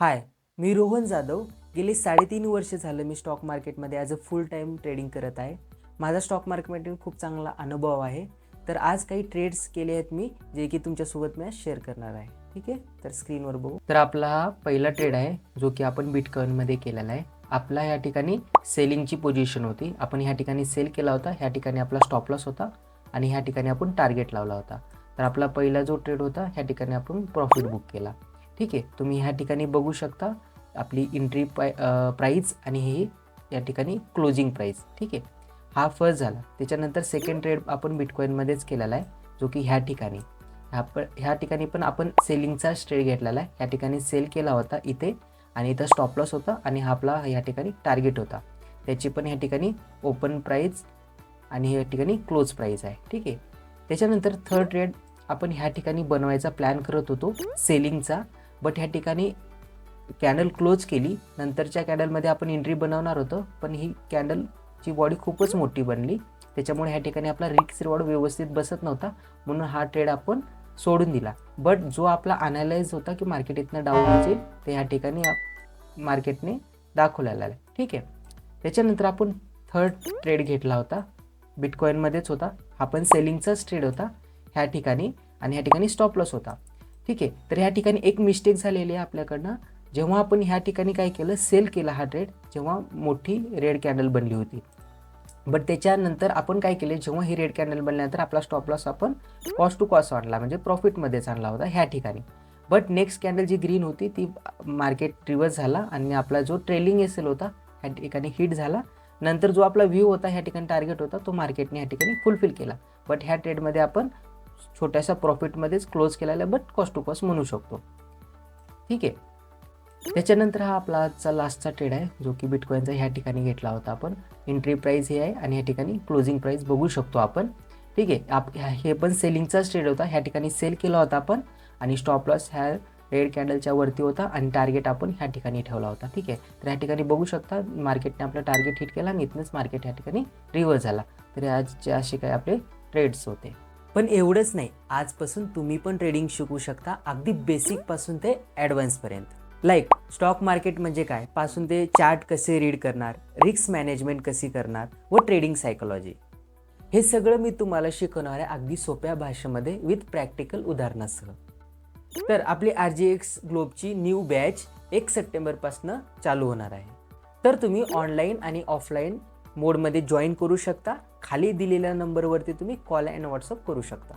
हाय, मी रोहन जाधव. गेली 3.5 वर्ष झालं मी स्टॉक मार्केटमध्ये as a full time trading करत आहे. माझा स्टॉक मार्केटमध्ये खूप चांगला अनुभव आहे. तर आज काही ट्रेड्स केले आहेत मी, जे की तुमच्यासोबत मी आज शेअर करणार आहे. ठीक आहे, तर स्क्रीनवर बघू. तर आपला हा पहिला ट्रेड आहे जो की आपण बिटकॉईनमध्ये केलेला आहे. आपला ह्या ठिकाणी सेलिंगची पोझिशन होती. आपण ह्या ठिकाणी सेल केला होता. ह्या ठिकाणी आपला स्टॉप लॉस होता आणि ह्या ठिकाणी आपण टार्गेट लावला होता. तर आपला पहिला जो ट्रेड होता ह्या ठिकाणी आपण प्रॉफिट बुक केला. ठीक आहे, तुम्ही ह्या ठिकाणी बघू शकता आपली एंट्री प्राईस आणि हे या ठिकाणी क्लोजिंग प्राईस. ठीक आहे, हा फर्स्ट झाला. त्याच्यानंतर सेकंड ट्रेड आपण बिटकॉईनमध्येच केलेला आहे, जो की ह्या ठिकाणी ह्या ठिकाणी पण आपण सेलिंगचाच ट्रेड घेतलेला आहे. ह्या ठिकाणी सेल केला होता इथे आणि इथं स्टॉप लॉस होता आणि हा आपला ह्या ठिकाणी टार्गेट होता. त्याची पण ह्या ठिकाणी ओपन प्राईस आणि ह्या ठिकाणी क्लोज प्राईस आहे. ठीक आहे, त्याच्यानंतर थर्ड ट्रेड आपण ह्या ठिकाणी बनवायचा प्लॅन करत होतो सेलिंगचा, बट ह्या ठिकाणी कॅन्डल क्लोज केली. नंतरच्या कॅन्डलमध्ये आपण एंट्री बनवणार होतो, पण ही कॅन्डलची बॉडी खूपच मोठी बनली. त्याच्यामुळे ह्या ठिकाणी आपला रिस्क रिवॉर्ड व्यवस्थित बसत नव्हता, म्हणून हा ट्रेड आपण सोडून दिला. बट जो आपला अनालाइज होता की मार्केट इथनं डाऊन होईल, ते ह्या ठिकाणी मार्केटने दाखवलेला आहे. ठीक आहे, त्याच्यानंतर आपण थर्ड ट्रेड घेतला होता, बिटकॉईनमध्येच होता. हा पण सेलिंगचाच ट्रेड होता ह्या ठिकाणी आणि ह्या ठिकाणी स्टॉप लॉस होता. ठीक आहे, तर ह्या ठिकाणी एक मिस्टेक झालेली आहे आपल्याकडनं. जेव्हा आपण ह्या ठिकाणी काय केलं, सेल केला हा ट्रेड, जेव्हा मोठी रेड कॅन्डल बनली होती. बट त्याच्यानंतर आपण काय केले, जेव्हा ही रेड कॅन्डल बनल्यानंतर आपला स्टॉप लॉस आपण कॉस्ट टू कॉस्ट आणला, म्हणजे प्रॉफिटमध्येच आणला होता ह्या ठिकाणी. बट नेक्स्ट कॅन्डल जी ग्रीन होती ती मार्केट रिव्हर्स झाला आणि आपला जो ट्रेलिंग एसेल होता ह्या ठिकाणी हिट झाला. नंतर जो आपला व्ह्यू होता ह्या ठिकाणी टार्गेट होता तो मार्केटने ह्या ठिकाणी फुलफिल केला. बट ह्या ट्रेडमध्ये आपण छोट्याशा प्रॉफिटमध्येच क्लोज केलेला आहे, बट कॉस्ट टू कॉस्ट म्हणू शकतो. ठीक आहे, त्याच्यानंतर हा आपला आजचा लास्टचा ट्रेड आहे, जो की बिटकॉईनचा ह्या ठिकाणी घेतला होता आपण. एंट्री प्राईस हे आहे आणि ह्या ठिकाणी क्लोजिंग प्राईस बघू शकतो आपण. ठीक आहे, हे पण सेलिंगचाच ट्रेड होता. ह्या ठिकाणी सेल केला होता आपण आणि स्टॉप लॉस ह्या रेड कॅन्डलच्या वरती होता आणि टार्गेट आपण ह्या ठिकाणी ठेवला होता. ठीक आहे, तर ह्या ठिकाणी बघू शकता मार्केटने आपलं टार्गेट हिट केला आणि इथनंच मार्केट ह्या ठिकाणी रिव्हर्स झाला. तर आजचे असे काय आपले ट्रेड्स होते. पण एवढंच नाही, आजपासून तुम्ही पण ट्रेडिंग शिकू शकता, अगदी बेसिकपासून ते ॲडव्हान्सपर्यंत. लाईक स्टॉक मार्केट म्हणजे काय पासून ते चार्ट कसे रीड करणार, रिस्क मॅनेजमेंट कशी करणार व ट्रेडिंग सायकोलॉजी, हे सगळं मी तुम्हाला शिकवणार आहे अगदी सोप्या भाषेमध्ये विथ प्रॅक्टिकल उदाहरणासह. तर आपली RGX ग्लोबची न्यू बॅच 1 सप्टेंबरपासून चालू होणार आहे. तर तुम्ही ऑनलाईन आणि ऑफलाईन मोडमध्ये जॉईन करू शकता. खाली दिलेल्या नंबरवरती तुम्ही कॉल अँड व्हॉट्सअप करू शकता.